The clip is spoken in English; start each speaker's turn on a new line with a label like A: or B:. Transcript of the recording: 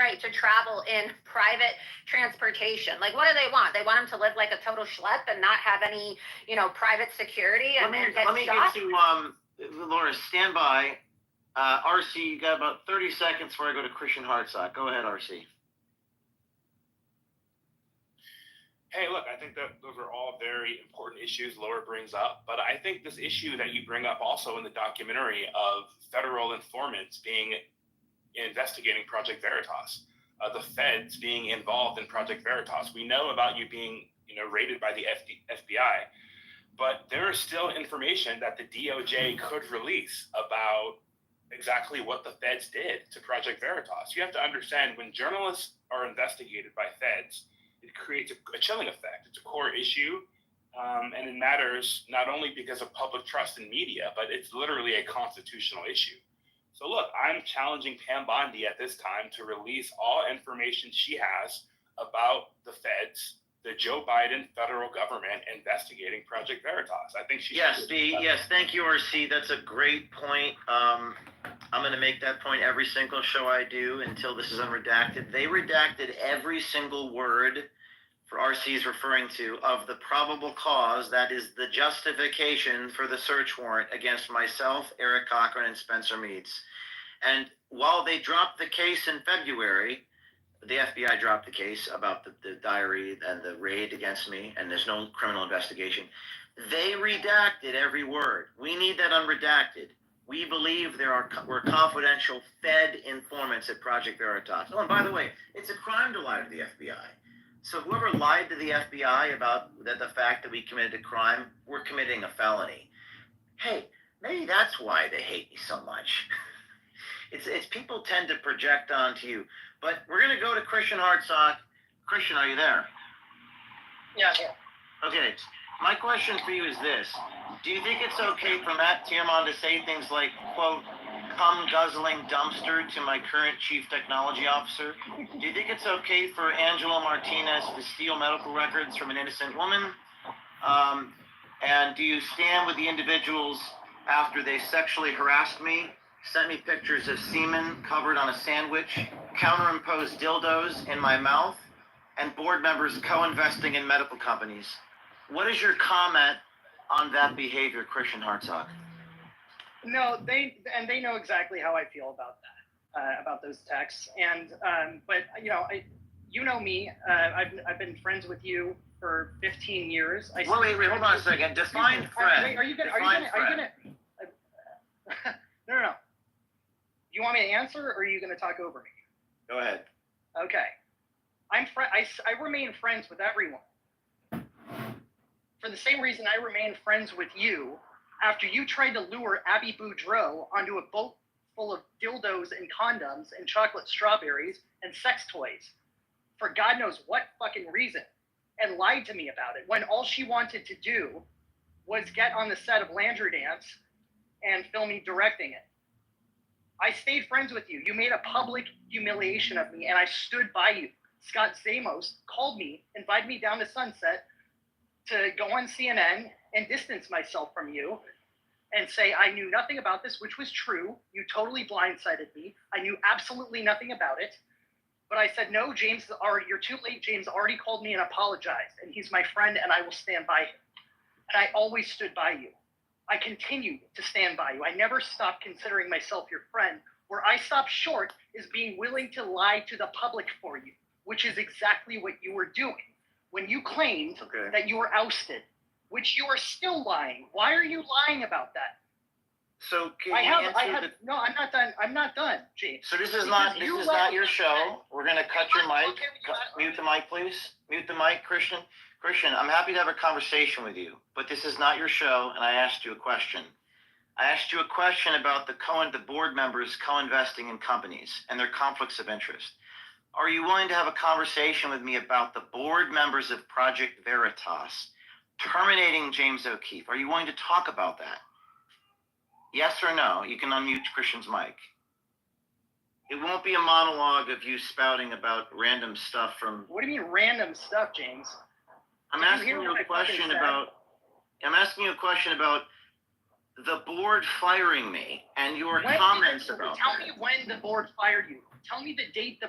A: right to travel in private transportation. Like, what do they want? They want him to live like a total schlep and not have any, private security and get
B: let me
A: shot?
B: get to Laura. Stand by. RC, you got about 30 seconds before I go to Christian Hartsock. Go ahead, RC.
C: Hey, look, I think that those are all very important issues Laura brings up, but I think this issue that you bring up also in the documentary of federal informants being investigating Project Veritas, the feds being involved in Project Veritas. We know about you being, raided by the FBI, but there is still information that the DOJ could release about exactly what the feds did to Project Veritas. You have to understand, when journalists are investigated by feds, it creates a chilling effect. It's a core issue, and it matters not only because of public trust in media, but it's literally a constitutional issue. So look, I'm challenging Pam Bondi at this time to release all information she has about the feds, the Joe Biden federal government investigating Project Veritas. I think she should.
B: Yes, thank you, RC. That's a great point. I'm going to make that point every single show I do until this is unredacted. They redacted every single word for RC is referring to of the probable cause, that is the justification for the search warrant against myself, Eric Cochran, and Spencer Meads. And while they dropped the case in February, the FBI dropped the case about the diary and the raid against me, and there's no criminal investigation. They redacted every word. We need that unredacted. We believe we're confidential Fed informants at Project Veritas. Oh, and by the way, it's a crime to lie to the FBI. So whoever lied to the FBI about the fact that we committed a crime, we're committing a felony. Hey, maybe that's why they hate me so much. It's people tend to project onto you. But we're going to go to Christian Hartsock. Christian, are you there?
D: Yeah.
B: Okay. My question for you is this. Do you think it's okay for Matt Tierman to say things like, quote, "cum guzzling dumpster" to my current chief technology officer? Do you think it's okay for Angelo Martinez to steal medical records from an innocent woman? And do you stand with the individuals after they sexually harassed me, sent me pictures of semen covered on a sandwich, counterimposed dildos in my mouth, and board members co-investing in medical companies? What is your comment on that behavior, Christian Hartsock?
D: No, they know exactly how I feel about that, about those texts. And but you know me. I've been friends with you for 15 years.
B: Wait, hold on a second. Define friend.
D: Are you gonna? No. You want me to answer, or are you gonna talk over me?
B: Go ahead.
D: Okay. I remain friends with everyone. For the same reason I remain friends with you after you tried to lure Abby Boudreaux onto a boat full of dildos and condoms and chocolate strawberries and sex toys for God knows what fucking reason, and lied to me about it when all she wanted to do was get on the set of Landry Dance and film me directing it. I stayed friends with you. You made a public humiliation of me, and I stood by you. Scott Zamos called me, invited me down to Sunset to go on CNN and distance myself from you and say I knew nothing about this, which was true. You totally blindsided me. I knew absolutely nothing about it. But I said, no, James, you're too late. James already called me and apologized, and he's my friend, and I will stand by him. And I always stood by you. I continued to stand by you. I never stopped considering myself your friend. Where I stopped short is being willing to lie to the public for you, which is exactly what you were doing when you claimed that you were ousted, which you are still lying. Why are you lying about that?
B: So
D: No, I'm not done. I'm not done, James.
B: So this is not your show. We're going to cut your mic. Mute the mic, please. Mute the mic, Christian. Christian, I'm happy to have a conversation with you, but this is not your show, and I asked you a question. I asked you a question about the board members co-investing in companies and their conflicts of interest. Are you willing to have a conversation with me about the board members of Project Veritas terminating James O'Keefe? Are you willing to talk about that? Yes or no? You can unmute Christian's mic. It won't be a monologue of you spouting about random stuff from...
D: What do you mean random stuff, James?
B: I'm asking you a question about the board firing me and your comments about
D: Tell me when the board fired you. Tell me the date the